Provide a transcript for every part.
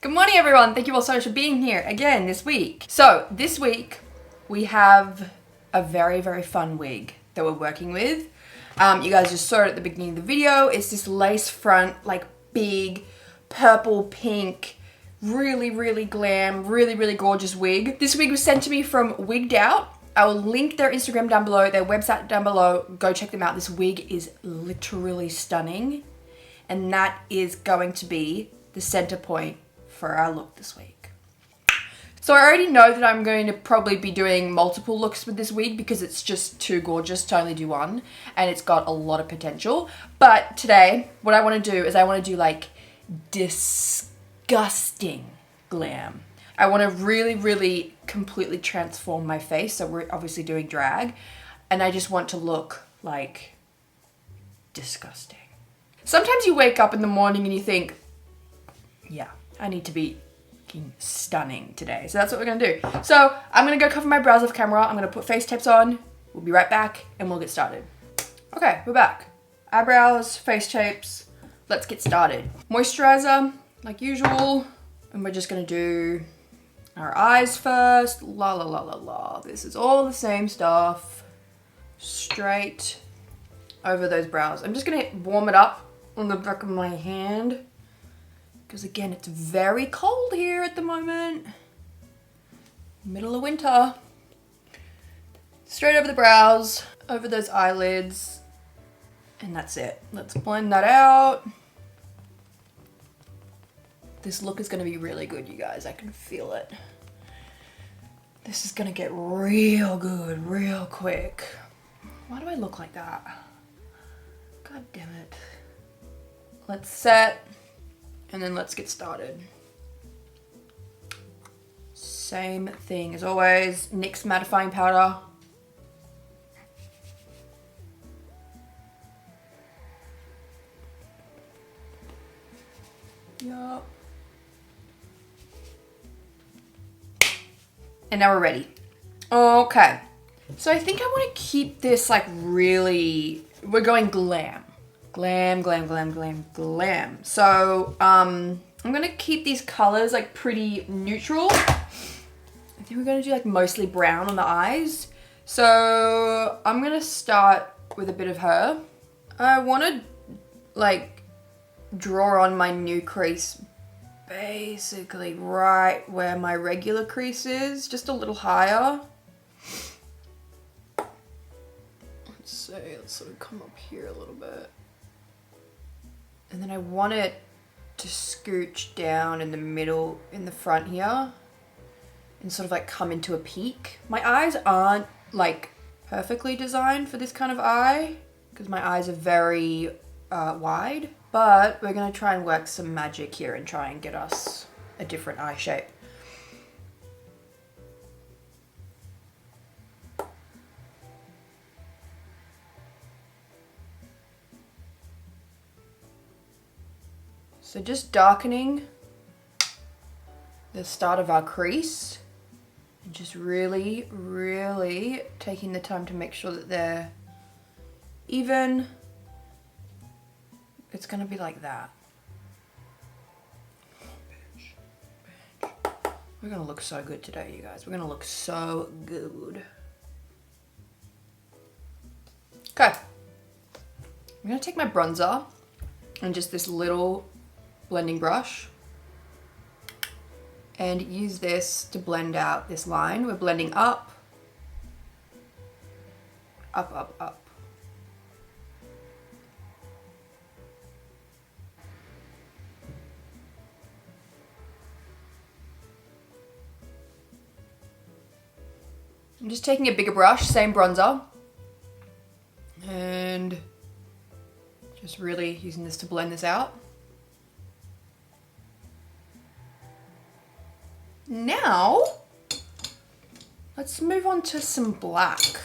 Good morning, everyone. Thank you all so much for being here again this week. So this week we have a very, very fun wig that we're working with. You guys just saw it at the beginning of the video. It's this lace front, like big purple pink, really, really glam, really, really gorgeous wig. This wig was sent to me from Wigged Out. I will link their Instagram down below, their website down below. Go check them out. This wig is literally stunning. And that is going to be the center point for our look this week. So I already know that I'm going to probably be doing multiple looks with this wig because it's just too gorgeous to only do one, and it's got a lot of potential. But today, what I want to do is I want to do like disgusting glam. I want to really, really completely transform my face. So we're obviously doing drag, and I just want to look like disgusting. Sometimes you wake up in the morning and you think, yeah, I need to be fucking stunning today. So that's what we're gonna do. So I'm gonna go cover my brows off camera. I'm gonna put face tapes on. We'll be right back and we'll get started. Okay, we're back. Eyebrows, face tapes. Let's get started. Moisturizer, like usual. And we're just gonna do our eyes first. La la la la la. This is all the same stuff. Straight over those brows. I'm just gonna warm it up on the back of my hand. Because again, it's very cold here at the moment. Middle of winter. Straight over the brows, over those eyelids, and that's it. Let's blend that out. This look is gonna be really good, you guys. I can feel it. This is gonna get real good, real quick. Why do I look like that? God damn it. Let's set. And then let's get started. Same thing as always, Nyx Matifying powder. Yup. And now we're ready. Okay. So I think I want to keep this like really, we're going glam. Glam, glam, glam, glam, glam. So, I'm gonna keep these colors like pretty neutral. I think we're gonna do like mostly brown on the eyes. So, I'm gonna start with a bit of her. I wanna like draw on my new crease basically right where my regular crease is, just a little higher. Let's see, let's sort of come up here a little bit. And then I want it to scooch down in the middle, in the front here, and sort of like come into a peak. My eyes aren't like perfectly designed for this kind of eye, because my eyes are very wide, but we're gonna try and work some magic here and try and get us a different eye shape. So just darkening the start of our crease and just really, really taking the time to make sure that they're even. It's gonna be like that. We're gonna look so good today, you guys. We're gonna look so good. Okay. I'm gonna take my bronzer and just this little blending brush and use this to blend out this line. We're blending up, up, up, up. I'm just taking a bigger brush, same bronzer, and just really using this to blend this out. Now, let's move on to some black.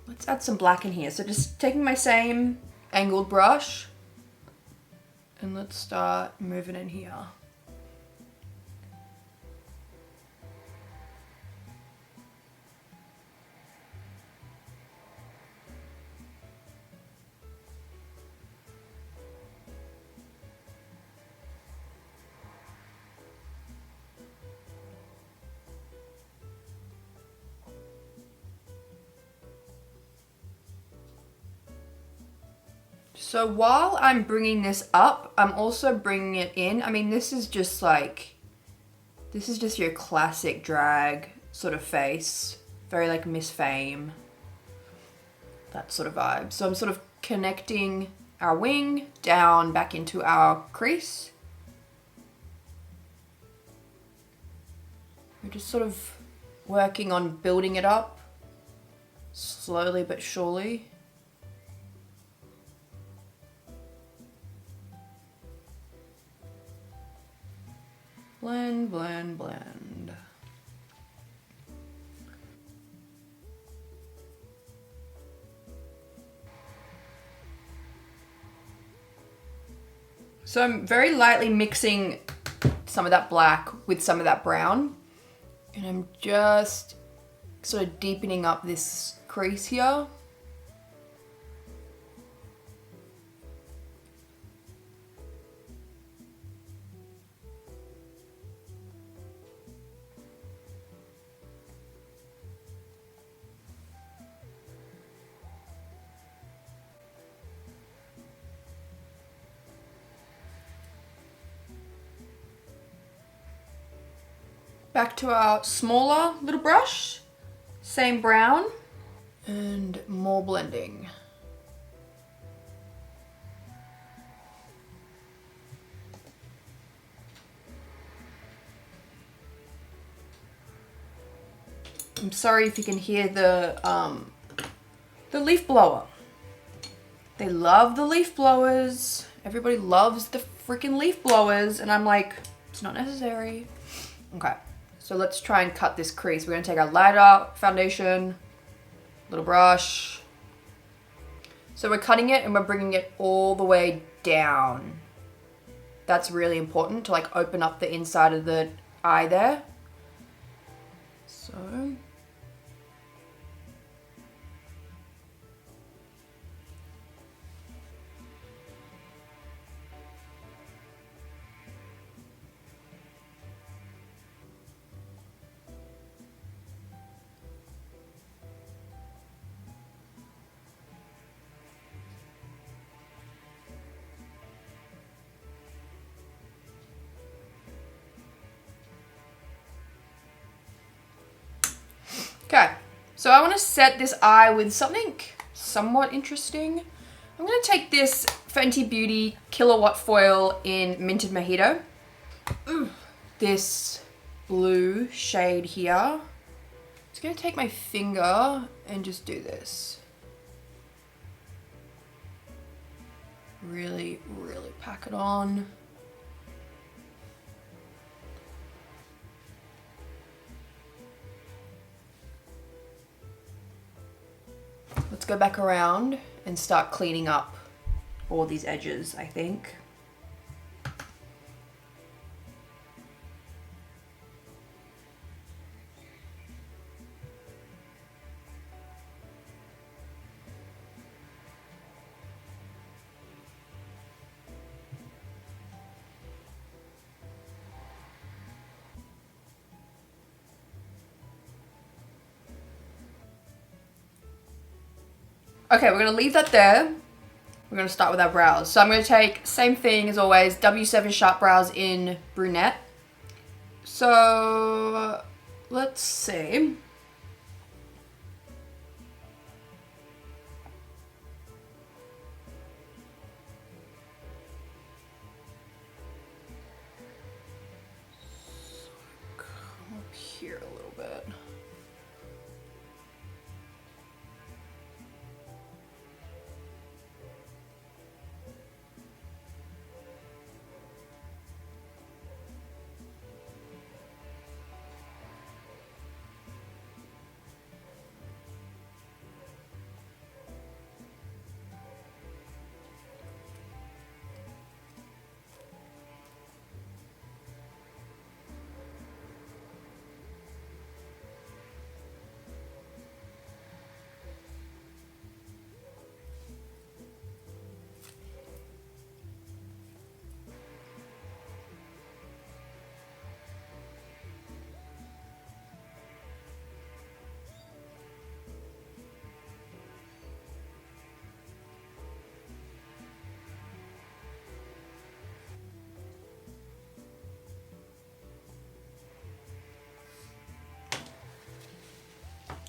Let's add some black in here. So just taking my same angled brush and let's start moving in here. So while I'm bringing this up, I'm also bringing it in. I mean, this is just your classic drag sort of face. Very like Miss Fame. That sort of vibe. So I'm sort of connecting our wing down back into our crease. We're just sort of working on building it up slowly but surely. Blend, blend, blend. So I'm very lightly mixing some of that black with some of that brown. And I'm just sort of deepening up this crease here. Back to our smaller little brush, same brown, and more blending. I'm sorry if you can hear the leaf blower. They love the leaf blowers. Everybody loves the freaking leaf blowers, and I'm like, it's not necessary. Okay. So let's try and cut this crease. We're gonna take our lighter foundation, little brush. So we're cutting it and we're bringing it all the way down. That's really important to like open up the inside of the eye there. So. Okay, so I want to set this eye with something somewhat interesting. I'm going to take this Fenty Beauty Kilowatt Foil in Minted Mojito. This blue shade here. I'm just going to take my finger and just do this. Really, really pack it on. Let's go back around and start cleaning up all these edges, I think. Okay, we're gonna leave that there. We're gonna start with our brows. So I'm gonna take, same thing as always, W7 Sharp Brows in Brunette. So, let's see. Come up here a little bit.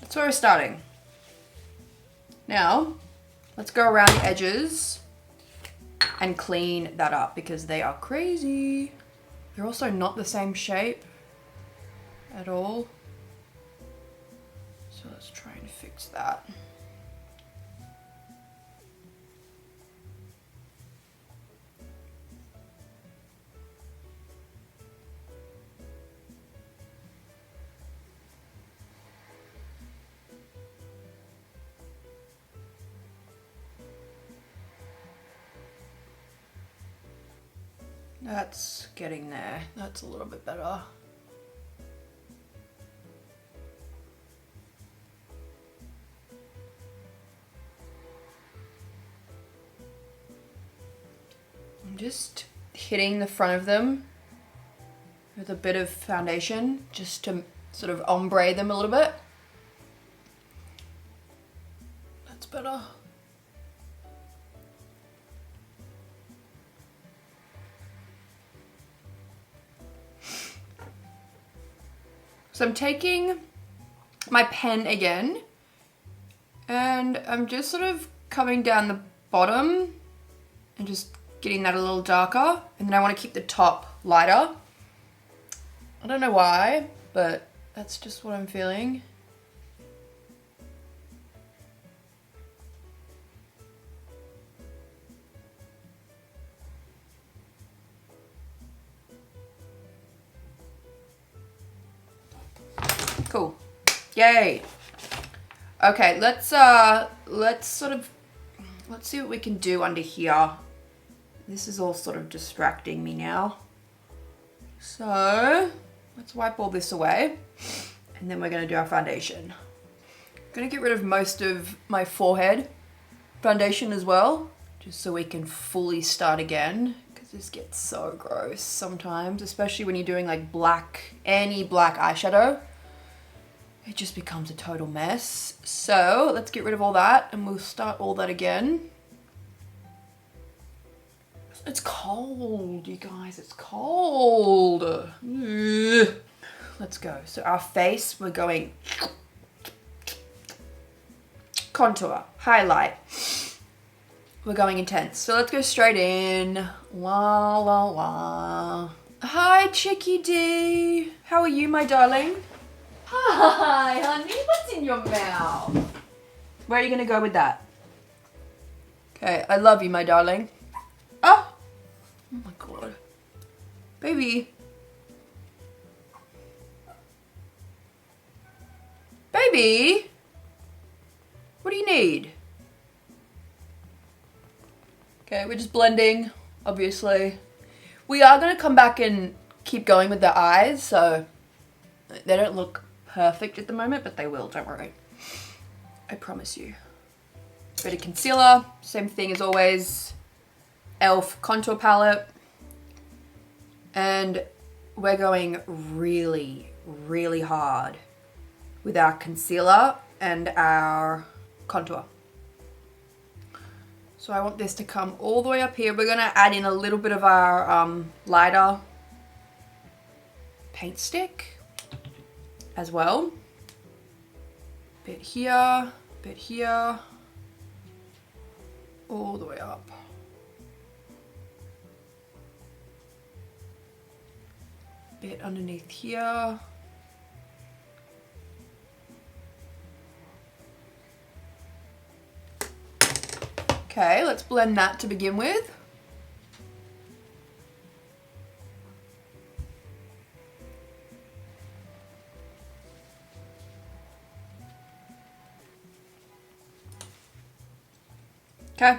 That's where we're starting. Now, let's go around the edges and clean that up because they are crazy. They're also not the same shape at all. So let's try and fix that. That's getting there. That's a little bit better. I'm just hitting the front of them with a bit of foundation just to sort of ombre them a little bit. That's better. So I'm taking my pen again and I'm just sort of coming down the bottom and just getting that a little darker, and then I want to keep the top lighter. I don't know why, but that's just what I'm feeling. Cool. Yay. Okay, let's see what we can do under here. This is all sort of distracting me now. So let's wipe all this away and then we're gonna do our foundation. I'm gonna get rid of most of my forehead foundation as well, just so we can fully start again, because this gets so gross sometimes, especially when you're doing like black, any black eyeshadow. It just becomes a total mess. So let's get rid of all that and we'll start all that again. It's cold, you guys, it's cold. Ugh. Let's go. So our face, we're going contour, highlight. We're going intense. So let's go straight in. La la la. Hi, Chicky D. How are you, my darling? Hi, honey. What's in your mouth? Where are you gonna go with that? Okay, I love you, my darling. Oh! Oh my god. Baby. Baby? What do you need? Okay, we're just blending, obviously. We are gonna come back and keep going with the eyes, so they don't look perfect at the moment, but they will, don't worry. I promise you. Bit of concealer, same thing as always. Elf contour palette. And we're going really, really hard with our concealer and our contour. So I want this to come all the way up here. We're gonna add in a little bit of our lighter paint stick as well. Bit here, all the way up. Bit underneath here. Okay, let's blend that to begin with. Okay,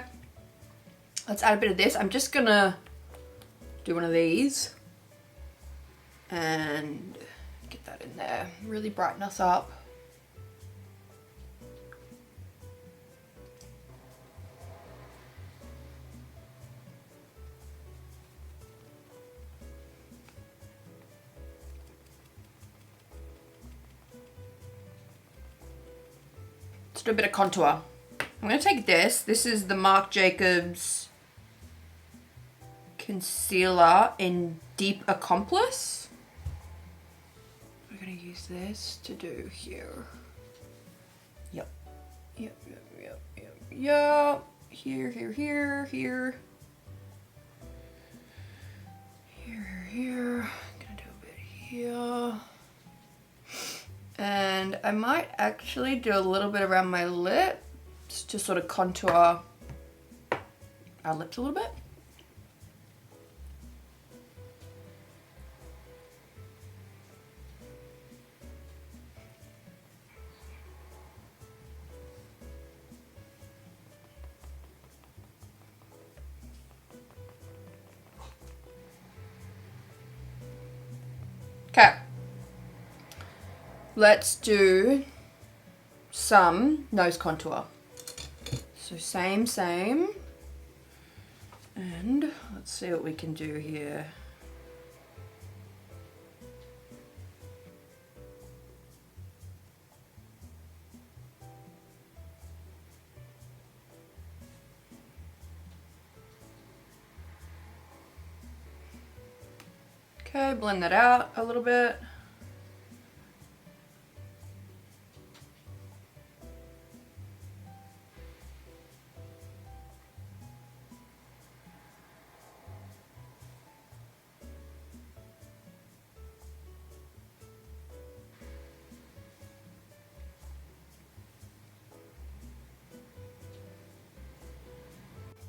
let's add a bit of this. I'm just gonna do one of these and get that in there, really brighten us up. Let's do a bit of contour. I'm going to take this. This is the Marc Jacobs concealer in Deep Accomplice. We're going to use this to do here. Yep. Yep, yep, yep, yep, yep. Here, here, here, here. Here, here. Gonna do a bit here. And I might actually do a little bit around my lips to sort of contour our lips a little bit. Okay, let's do some nose contour. So same, and let's see what we can do here. Okay, blend that out a little bit.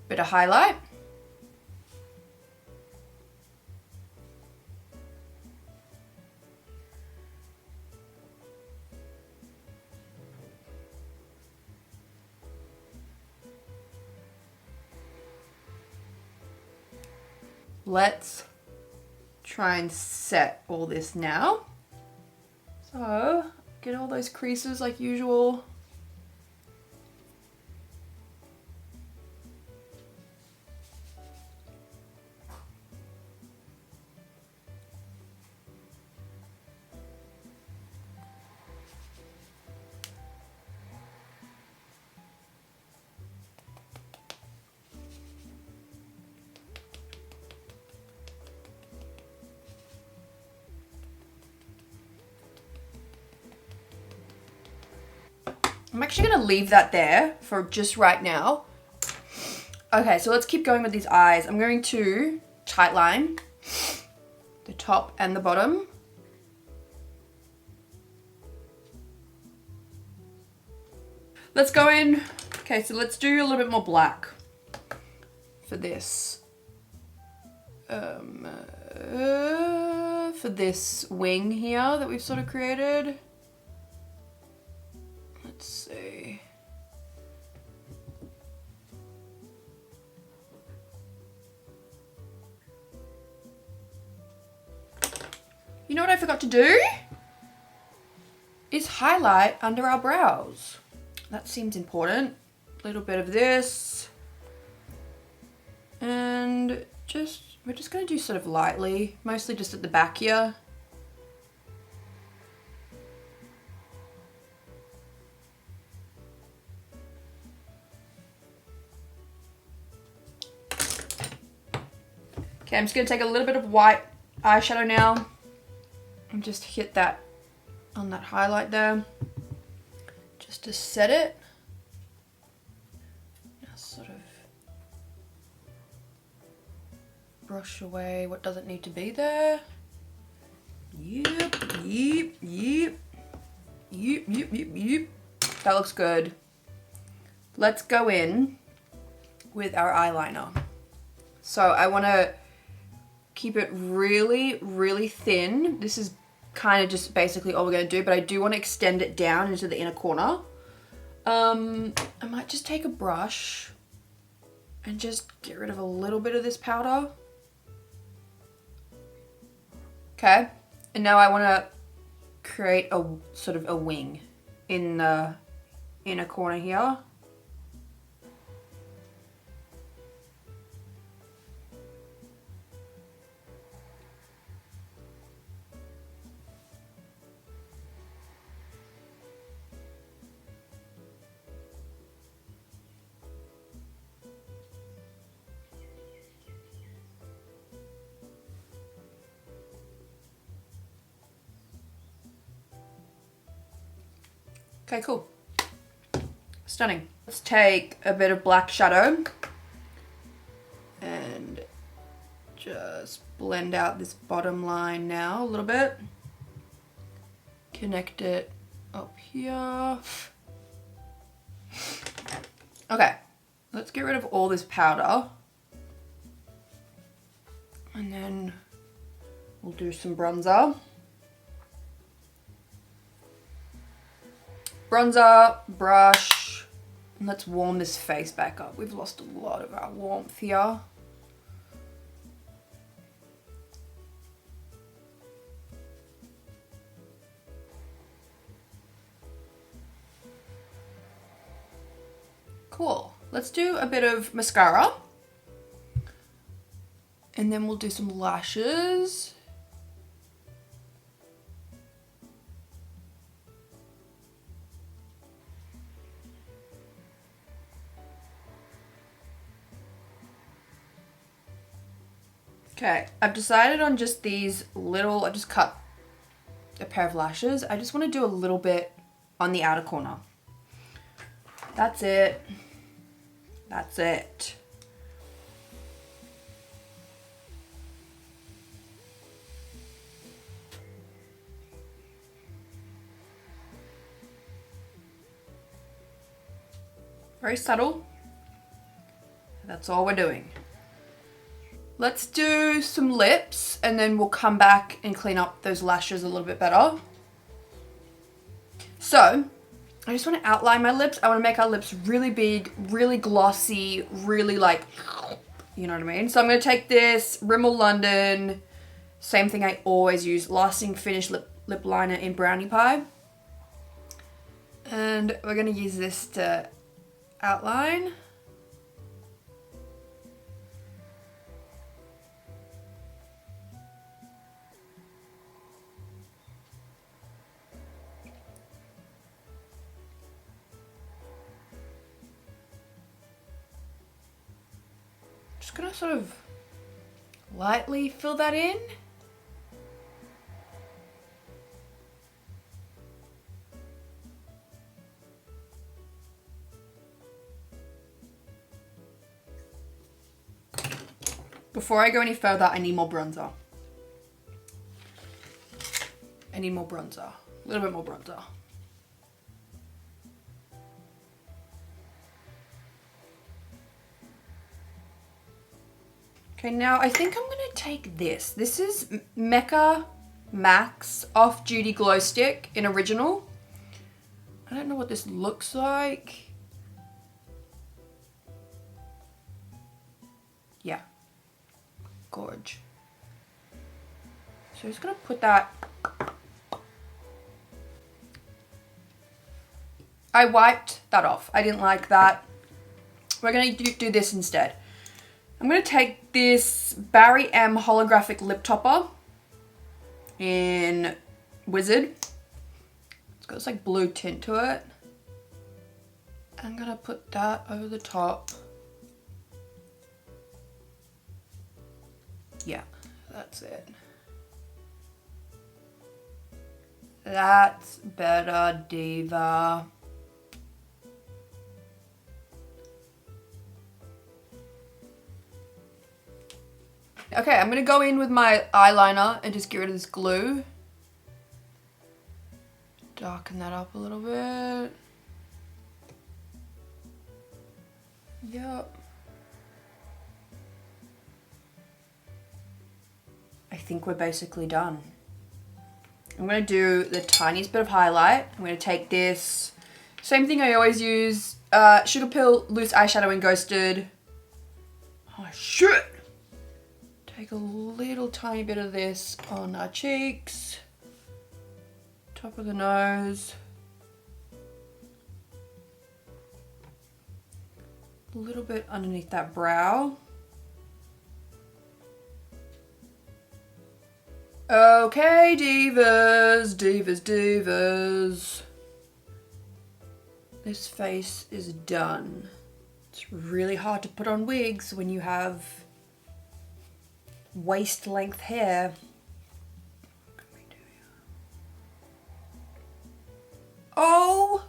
Bit of highlight. Let's try and set all this now. So, get all those creases like usual. I'm actually gonna leave that there for just right now. Okay, so let's keep going with these eyes. I'm going to tight line the top and the bottom. Let's go in. Okay, so let's do a little bit more black for this. For this wing here that we've sort of created. Let's see. You know what I forgot to do? Is highlight under our brows. That seems important. A little bit of this. And we're just gonna do sort of lightly, mostly just at the back here. Okay, I'm just gonna take a little bit of white eyeshadow now and just hit that on that highlight there, just to set it. Now sort of brush away what doesn't need to be there. Yep, yep, yep, yep, yep, yep, yep. That looks good. Let's go in with our eyeliner. So I want to keep it really, really thin. This is kind of just basically all we're going to do, but I do want to extend it down into the inner corner. I might just take a brush and just get rid of a little bit of this powder. Okay, and now I want to create a sort of a wing in the inner corner here. Okay, cool. Stunning. Let's take a bit of black shadow and just blend out this bottom line now a little bit. Connect it up here. Okay, let's get rid of all this powder. And then we'll do some bronzer. Bronzer, brush, and let's warm this face back up. We've lost a lot of our warmth here. Cool. Let's do a bit of mascara. And then we'll do some lashes. Okay, I've decided on just these little, I just cut a pair of lashes. I just want to do a little bit on the outer corner. That's it. That's it. Very subtle. That's all we're doing. Let's do some lips and then we'll come back and clean up those lashes a little bit better. So, I just want to outline my lips. I want to make our lips really big, really glossy, really like, you know what I mean? So I'm going to take this Rimmel London, same thing I always use, Lasting Finish lip liner in Brownie Pie. And we're going to use this to outline. Just gonna sort of lightly fill that in. Before I go any further, I need more bronzer. I need more bronzer. A little bit more bronzer. Okay, now I think I'm gonna take this. This is Mecca Max Off Duty Glow Stick in Original. I don't know what this looks like. Yeah, gorge. So I'm just gonna put that. I wiped that off. I didn't like that. We're gonna do this instead. I'm going to take this Barry M Holographic Lip Topper in Wizard. It's got this like blue tint to it. I'm going to put that over the top. Yeah, that's it. That's better, diva. Okay, I'm gonna go in with my eyeliner and just get rid of this glue. Darken that up a little bit. Yep. I think we're basically done. I'm gonna do the tiniest bit of highlight. I'm gonna take this, same thing I always use, Sugar Pill Loose Eyeshadow in Ghosted. Oh shit! Take a little tiny bit of this on our cheeks, top of the nose, a little bit underneath that brow. Okay, divas, divas, divas. This face is done. It's really hard to put on wigs when you have waist length hair. Oh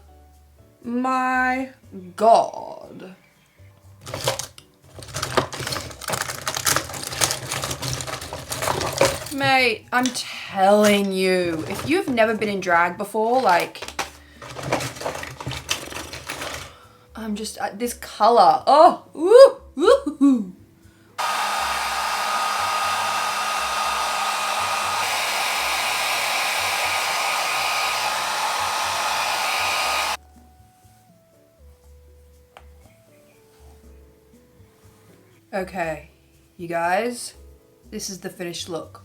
my my God. Mate, I'm telling you, if you've never been in drag before, like, I'm just, this color, oh, ooh, ooh, ooh. Okay, you guys, this is the finished look.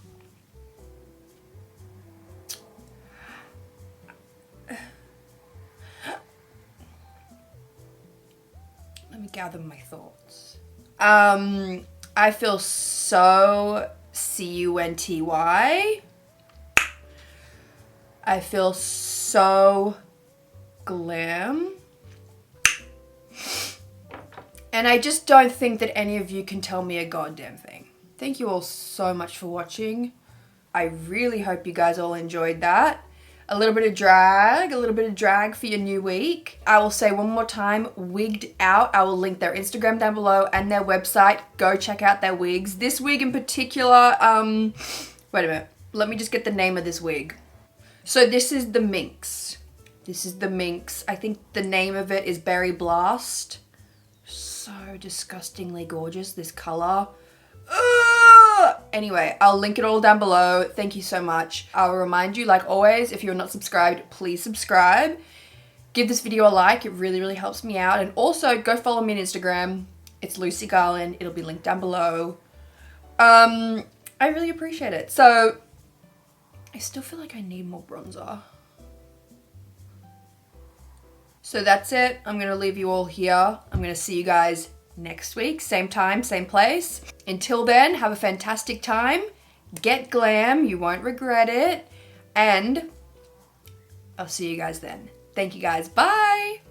Let me gather my thoughts. I feel so CUNTY. I feel so glam. And I just don't think that any of you can tell me a goddamn thing. Thank you all so much for watching. I really hope you guys all enjoyed that. A little bit of drag for your new week. I will say one more time, Wigged Out. I will link their Instagram down below and their website. Go check out their wigs. This wig in particular, wait a minute. Let me just get the name of this wig. So this is the Minx. This is the Minx. I think the name of it is Berry Blast. So disgustingly gorgeous, this color. Anyway, I'll link it all down below. Thank you so much. I'll remind you, like always, if you're not subscribed, please subscribe. Give this video a like. It really, really helps me out. And also, go follow me on Instagram. It's Lucy Garland. It'll be linked down below. I really appreciate it. So, I still feel like I need more bronzer. So that's it. I'm going to leave you all here. I'm going to see you guys next week. Same time, same place. Until then, have a fantastic time. Get glam. You won't regret it. And I'll see you guys then. Thank you guys. Bye.